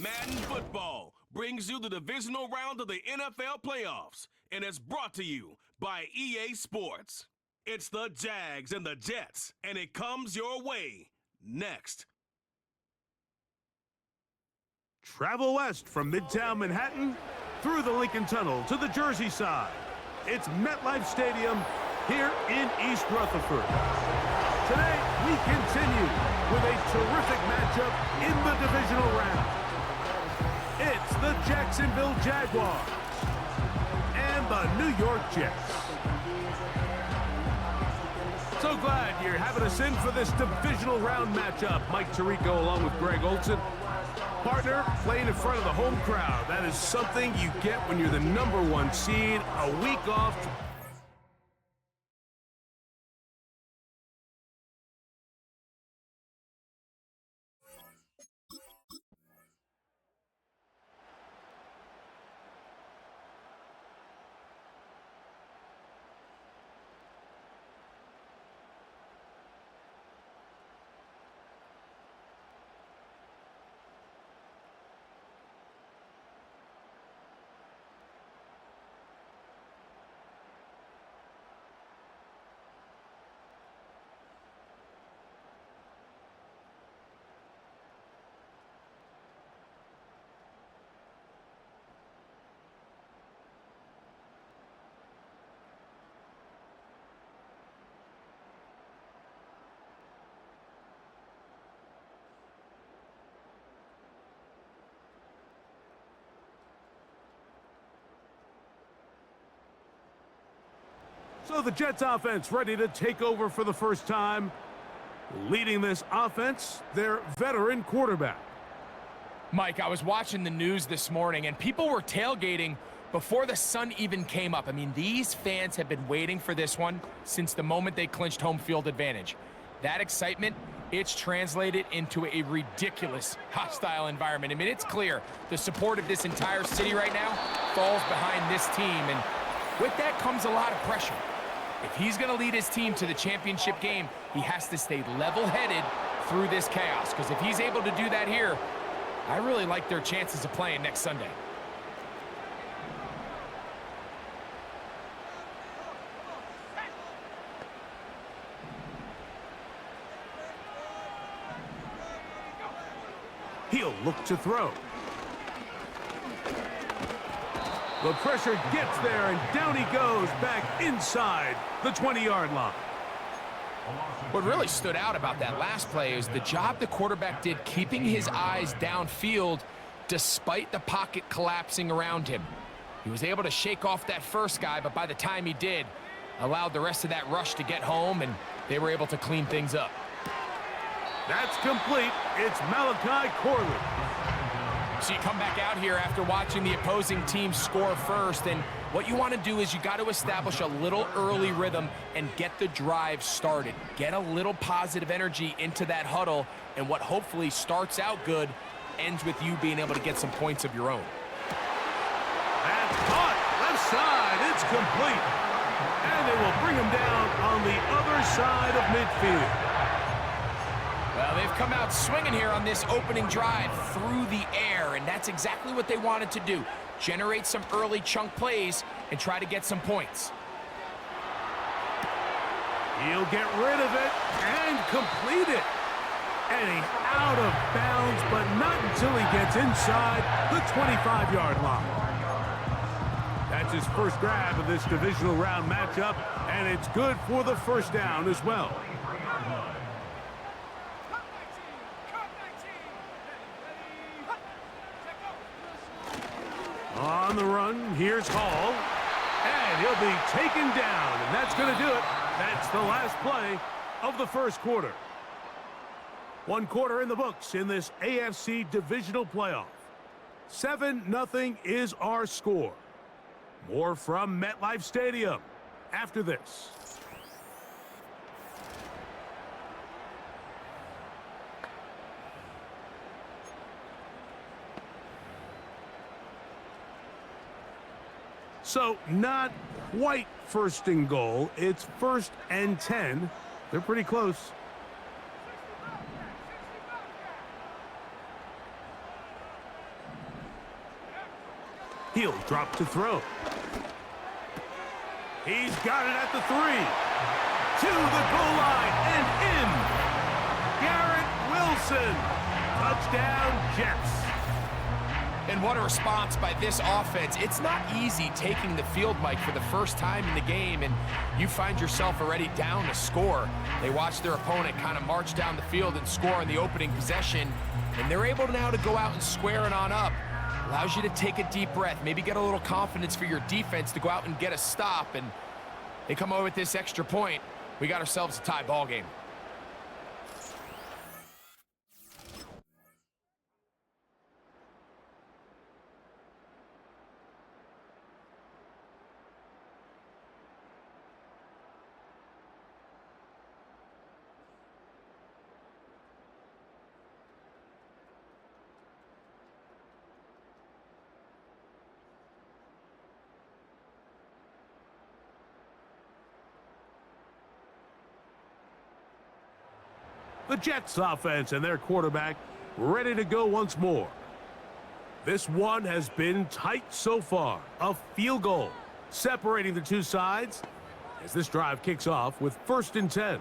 Madden Football brings you the divisional round of the NFL playoffs, and it's brought to you by EA Sports. It's the Jags and the Jets, and it comes your way next. Travel west from Midtown Manhattan through the Lincoln Tunnel to the Jersey side. It's MetLife Stadium here in East Rutherford. Today, we continue with a terrific matchup in the divisional round. It's the Jacksonville Jaguars and the New York Jets. So glad you're having us in for this divisional round matchup. Mike Tirico along with Greg Olson. Partner, playing in front of the home crowd. That is something you get when you're the #1 seed, a week off. So the Jets offense ready to take over for the first time. Leading this offense, their veteran quarterback. Mike, I was watching the news this morning, and people were tailgating before the sun even came up. I mean, these fans have been waiting for this one since the moment they clinched home field advantage. That excitement, it's translated into a ridiculous hostile environment. I mean, it's clear the support of this entire city right now falls behind this team, and with that comes a lot of pressure. If he's going to lead his team to the championship game, he has to stay level-headed through this chaos, because if he's able to do that here, I really like their chances of playing next Sunday. He'll look to throw. The pressure gets there, and down he goes back inside the 20-yard line. What really stood out about that last play is the job the quarterback did keeping his eyes downfield despite the pocket collapsing around him. He was able to shake off that first guy, but by the time he did, allowed the rest of that rush to get home, and they were able to clean things up. That's complete. It's Malachi Corley. So you come back out here after watching the opposing team score first, and what you want to do is you got to establish a little early rhythm and get the drive started. Get a little positive energy into that huddle, and what hopefully starts out good ends with you being able to get some points of your own. That's caught. Left side. It's complete. And they will bring him down on the other side of midfield. Well, they've come out swinging here on this opening drive through the air, and that's exactly what they wanted to do. Generate some early chunk plays and try to get some points. He'll get rid of it and complete it. And he's out of bounds, but not until he gets inside the 25-yard line. That's his first grab of this divisional round matchup, and it's good for the first down as well. On the run, here's Hall, and he'll be taken down, and that's going to do it. That's the last play of the first quarter. One quarter in the books in this AFC divisional playoff. 7-0 is our score. More from MetLife Stadium after this. So not quite first and goal. It's 1st and 10. They're pretty close. He'll drop to throw. He's got it at the 3. To the goal line and in. Garrett Wilson. Touchdown, Jets. And what a response by this offense. It's not easy taking the field, Mike, for the first time in the game, and you find yourself already down to score. They watch their opponent kind of march down the field and score on the opening possession, and they're able now to go out and square it on up. Allows you to take a deep breath, maybe get a little confidence for your defense to go out and get a stop, and they come over with this extra point. We got ourselves a tie ball game. The Jets offense and their quarterback ready to go once more. This one has been tight so far. A field goal separating the two sides as this drive kicks off with 1st and 10.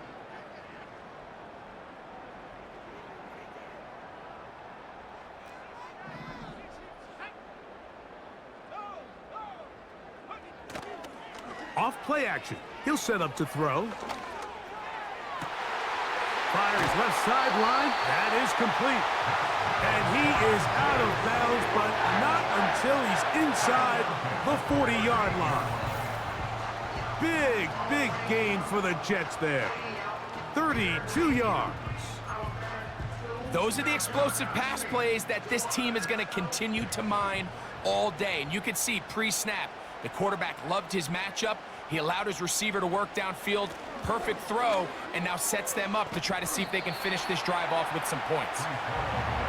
Off play action. He'll set up to throw. Fires left sideline. That is complete. And he is out of bounds, but not until he's inside the 40-yard line. Big gain for the Jets there. 32 yards. Those are the explosive pass plays that this team is going to continue to mine all day. And you can see pre-snap, the quarterback loved his matchup. He allowed his receiver to work downfield. Perfect throw, and now sets them up to try to see if they can finish this drive off with some points.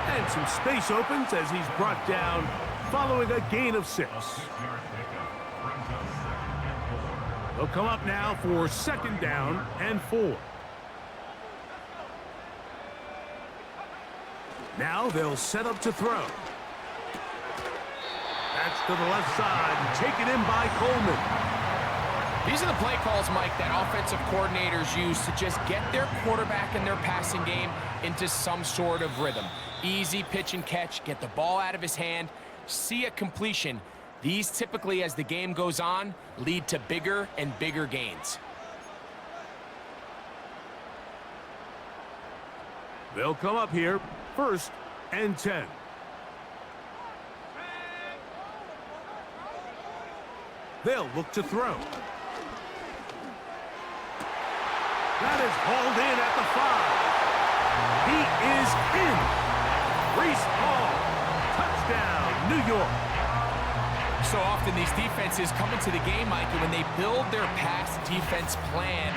And some space opens as he's brought down following a gain of 6. They'll come up now for 2nd down and 4. Now they'll set up to throw. That's to the left side, taken in by Coleman. These are the play calls, Mike, that offensive coordinators use to just get their quarterback and their passing game into some sort of rhythm. Easy pitch and catch, get the ball out of his hand, see a completion. These typically, as the game goes on, lead to bigger and bigger gains. They'll come up here, 1st and 10. They'll look to throw. That is hauled in at the 5. He is in. Reese Hall. Touchdown, New York. So often these defenses come into the game, Mike, and when they build their pass defense plan,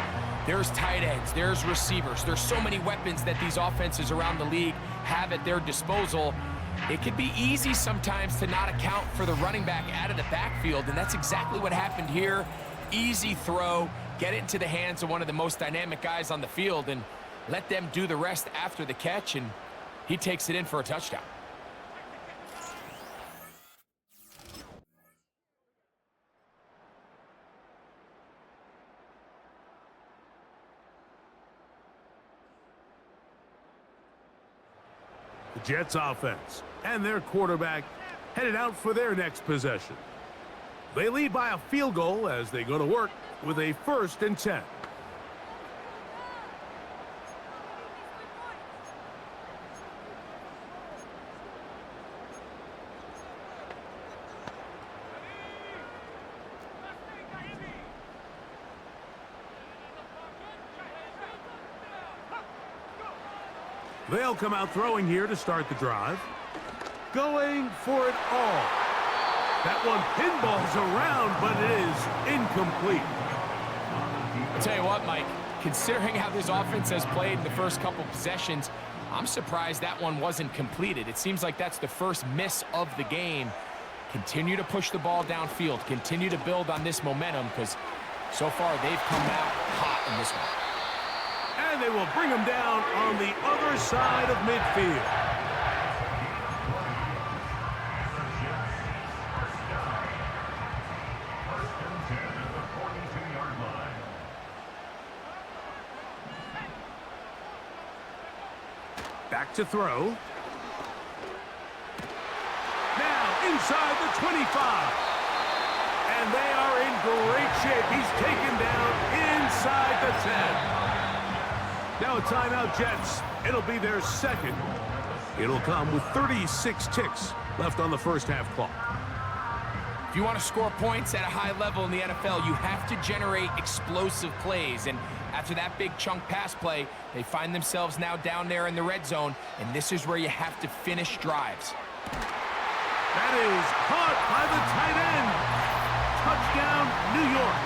there's tight ends, there's receivers, there's so many weapons that these offenses around the league have at their disposal. It can be easy sometimes to not account for the running back out of the backfield, and that's exactly what happened here. Easy throw, get it into the hands of one of the most dynamic guys on the field, and let them do the rest after the catch, and he takes it in for a touchdown. The Jets offense and their quarterback headed out for their next possession. They lead by a field goal as they go to work with a 1st and 10. They'll come out throwing here to start the drive. Going for it all. That one pinballs around, but it is incomplete. I'll tell you what, Mike, considering how this offense has played in the first couple possessions, I'm surprised that one wasn't completed. It seems like that's the first miss of the game. Continue to push the ball downfield. Continue to build on this momentum, because so far they've come out hot in this one. And they will bring him down on the other side of midfield. Back to throw. Now inside the 25. And they are in great shape. He's taken down inside the 10. Now a timeout, Jets. It'll be their second. It'll come with 36 ticks left on the first half clock. If you want to score points at a high level in the NFL, you have to generate explosive plays. And after that big chunk pass play, they find themselves now down there in the red zone, and this is where you have to finish drives. That is caught by the tight end. Touchdown, New York.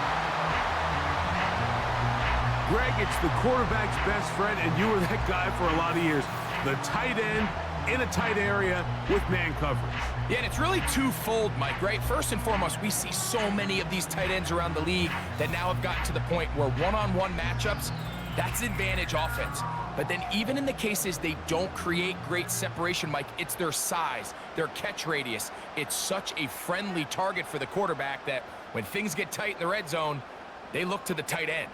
Greg, it's the quarterback's best friend, and you were that guy for a lot of years. The tight end in a tight area with man coverage. Yeah, and it's really twofold, Mike, right? First and foremost, we see so many of these tight ends around the league that now have gotten to the point where one-on-one matchups, that's advantage offense. But then even in the cases they don't create great separation, Mike, it's their size, their catch radius. It's such a friendly target for the quarterback that when things get tight in the red zone, they look to the tight end.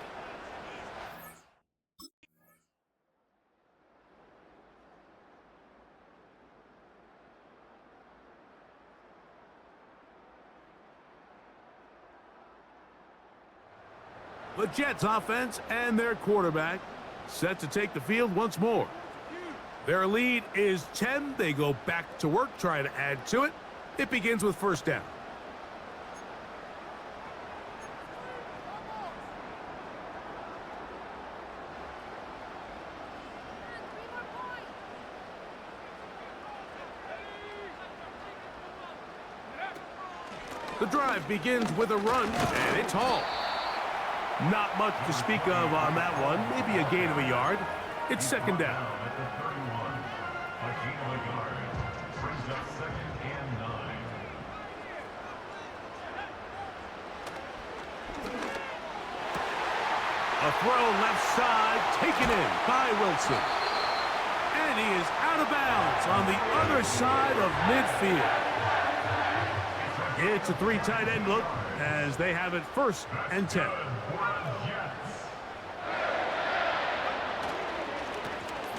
The Jets offense and their quarterback set to take the field once more. Their lead is 10. They go back to work, try to add to it. It begins with first down. The drive begins with a run, and it's Hall. Not much to speak of on that one. Maybe a gain of a yard. It's second down. A throw left side, taken in by Wilson. And he is out of bounds on the other side of midfield. It's a three tight end look as they have it first and 10.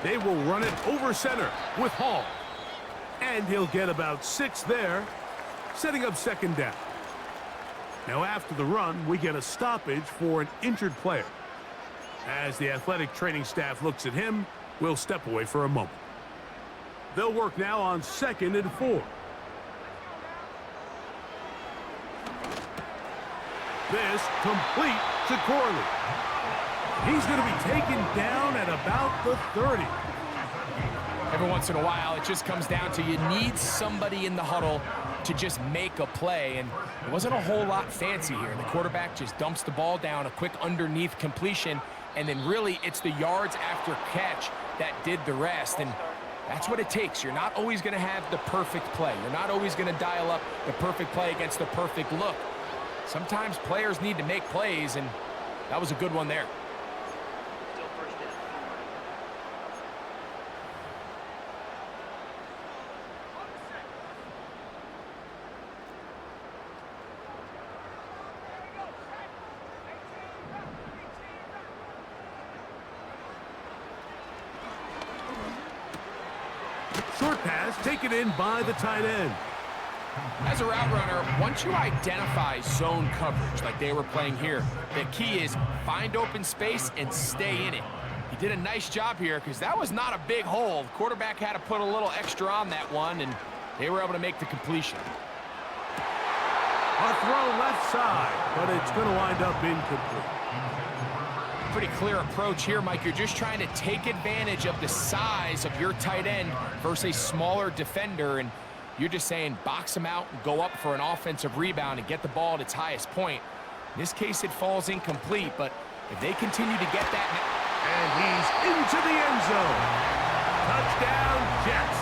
They will run it over center with Hall. And he'll get about 6 there, setting up second down. Now after the run, we get a stoppage for an injured player. As the athletic training staff looks at him, we'll step away for a moment. They'll work now on 2nd and 4. This complete to Corley. He's going to be taken down at about the 30. Every once in a while, it just comes down to you need somebody in the huddle to just make a play, and it wasn't a whole lot fancy here. The quarterback just dumps the ball down, a quick underneath completion, and then really it's the yards after catch that did the rest, and that's what it takes. You're not always going to have the perfect play. You're not always going to dial up the perfect play against the perfect look. Sometimes players need to make plays, and that was a good one there. Short pass taken in by the tight end. As a route runner, once you identify zone coverage like they were playing here, the key is find open space and stay in it. He did a nice job here because that was not a big hole. The quarterback had to put a little extra on that one, and they were able to make the completion. A throw left side, but it's going to wind up incomplete. Pretty clear approach here, Mike. You're just trying to take advantage of the size of your tight end versus a smaller defender, and you're just saying box him out and go up for an offensive rebound and get the ball at its highest point. In this case, it falls incomplete, but if they continue to get that... And he's into the end zone. Touchdown, Jets.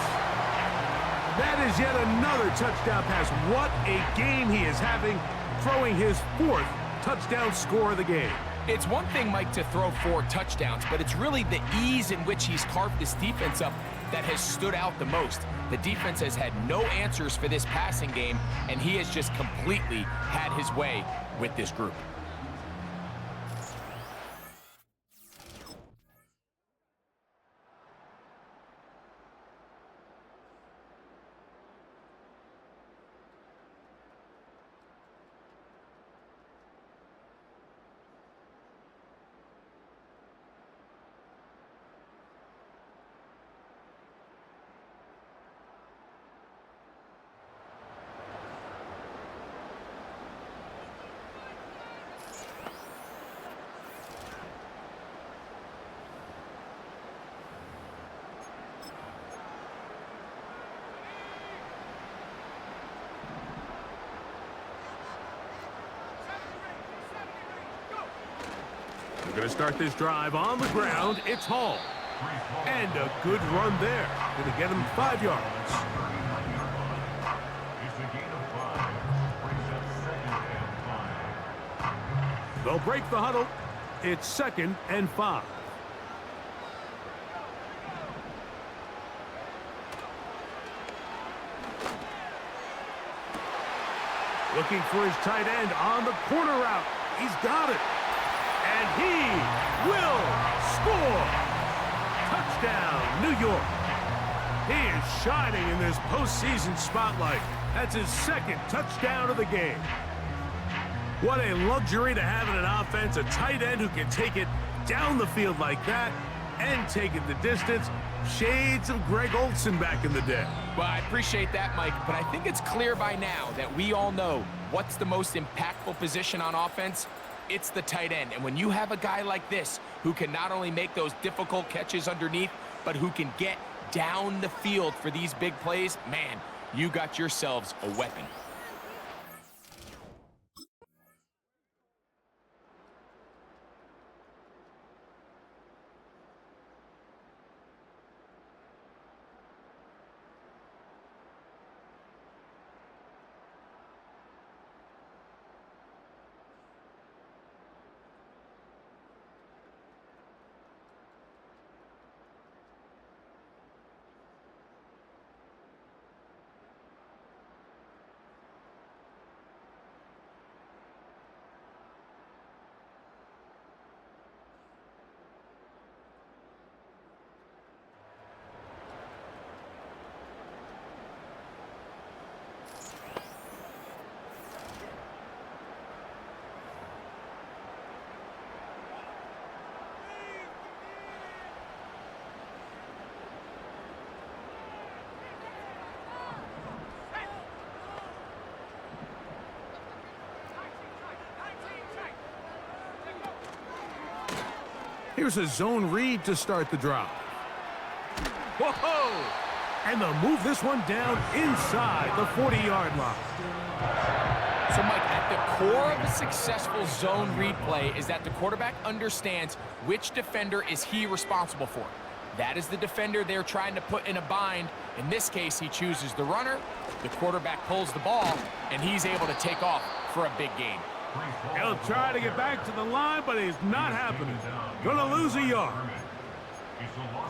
That is yet another touchdown pass. What a game he is having, throwing his 4th touchdown score of the game. It's one thing, Mike, to throw 4 touchdowns, but it's really the ease in which he's carved this defense up that has stood out the most. The defense has had no answers for this passing game, and he has just completely had his way with this group. We're going to start this drive on the ground. It's Hall. And a good run there. Going to get him 5 yards. They'll break the huddle. It's 2nd and 5. Looking for his tight end on the corner route. He's got it. And he will score. Touchdown, New York. He is shining in this postseason spotlight. That's his 2nd touchdown of the game. What a luxury to have in an offense, a tight end who can take it down the field like that and take it the distance. Shades of Greg Olsen back in the day. Well, I appreciate that, Mike, but I think it's clear by now that we all know what's the most impactful position on offense. It's the tight end. And when you have a guy like this who can not only make those difficult catches underneath, but who can get down the field for these big plays, man, you got yourselves a weapon. Here's a zone read to start the drive. Whoa! And they'll move this one down inside the 40-yard line. So, Mike, at the core of a successful zone read play is that the quarterback understands which defender is he responsible for. That is the defender they're trying to put in a bind. In this case, he chooses the runner, the quarterback pulls the ball, and he's able to take off for a big gain. He'll try to get back to the line, but it's not happening. Gonna lose a yard.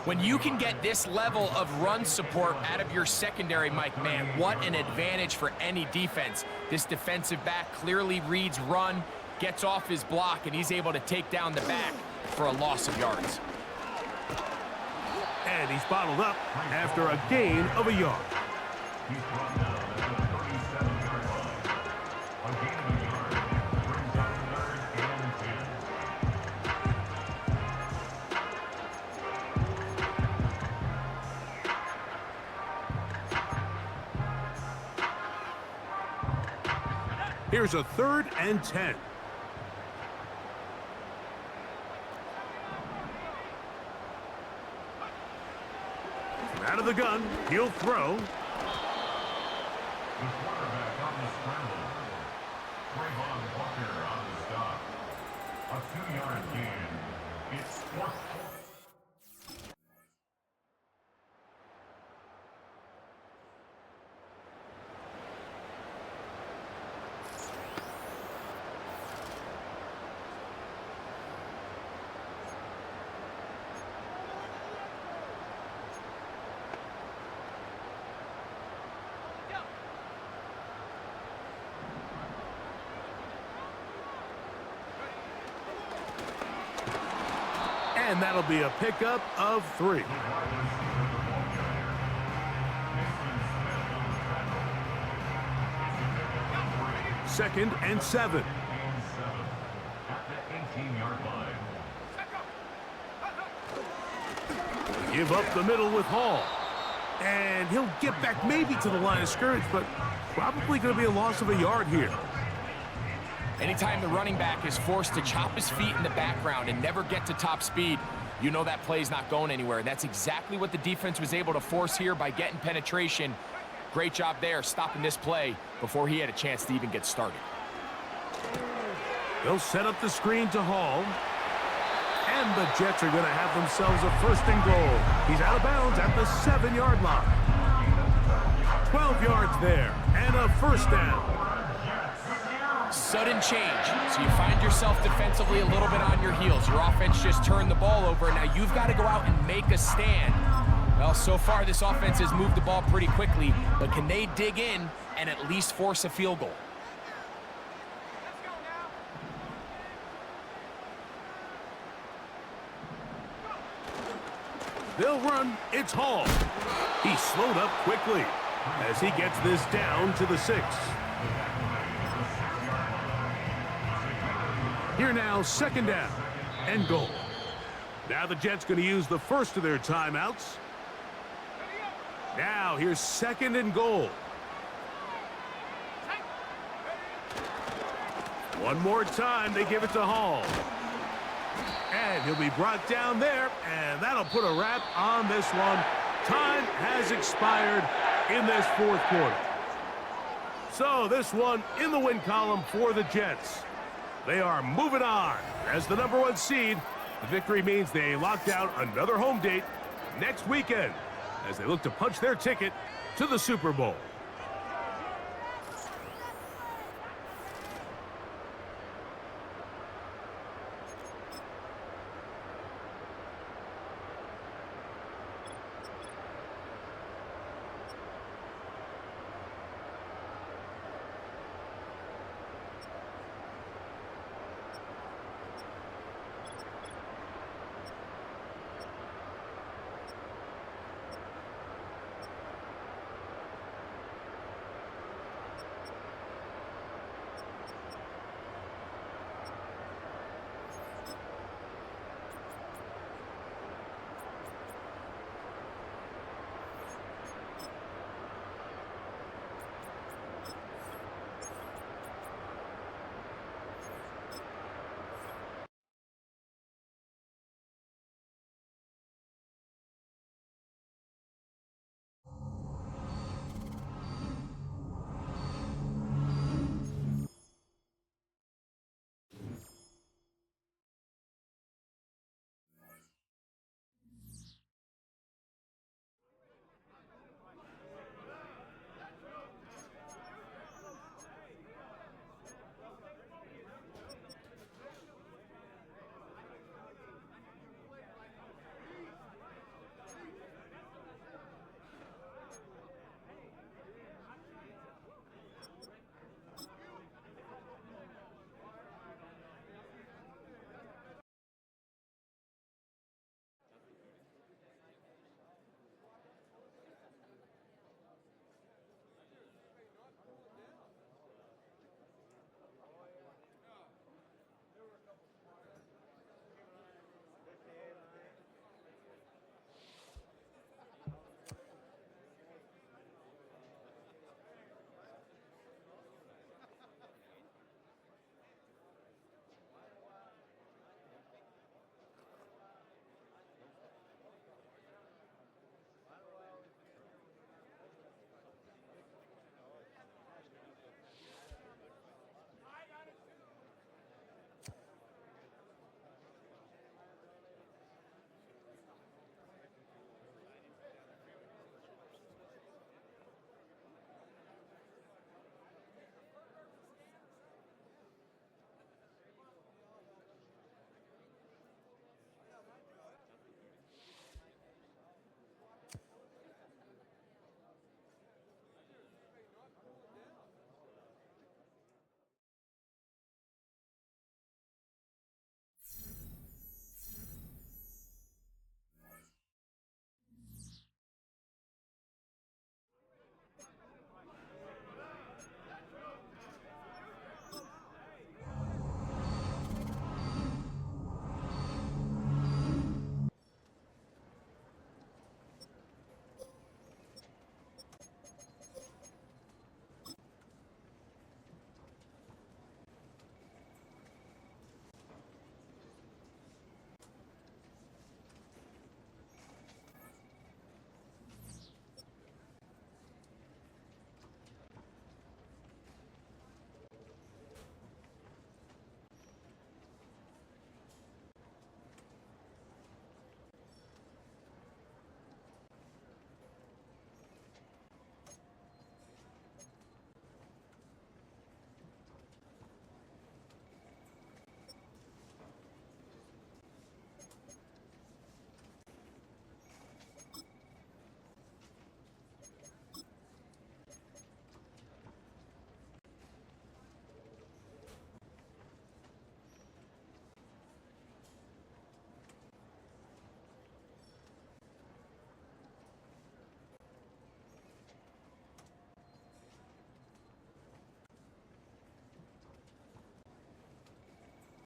When you can get this level of run support out of your secondary, Mike, man, what an advantage for any defense. This defensive back clearly reads run, gets off his block, and he's able to take down the back for a loss of yards. And he's bottled up after a gain of a yard. Here's a 3rd and 10. Out of the gun, he'll throw. The quarterback on the scramble. Trayvon Walker on the stop. A 2-yard gain. It's 4th. And that'll be a pickup of 3. Second and 7. At the 18-yard line. Give up the middle with Hall. And he'll get back maybe to the line of scrimmage, but probably going to be a loss of a yard here. Anytime the running back is forced to chop his feet in the background and never get to top speed, you know that play's not going anywhere. And that's exactly what the defense was able to force here by getting penetration. Great job there, stopping this play before he had a chance to even get started. They'll set up the screen to Hall. And the Jets are going to have themselves a first and goal. He's out of bounds at the 7-yard line. 12 yards there, and a first down. Sudden change, so you find yourself defensively a little bit on your heels. Your offense just turned the ball over, and now you've got to go out and make a stand. Well, so far this offense has moved the ball pretty quickly, but can they dig in and at least force a field goal? They'll run. It's Hall. He slowed up quickly as he gets this down to the 6. Here now, second down and goal. Now the Jets going to use the first of their timeouts. Now here's second and goal. One more time, they give it to Hall. And he'll be brought down there, and that'll put a wrap on this one. Time has expired in this fourth quarter. So this one in the win column for the Jets. They are moving on as the #1 seed. The victory means they locked down another home date next weekend as they look to punch their ticket to the Super Bowl.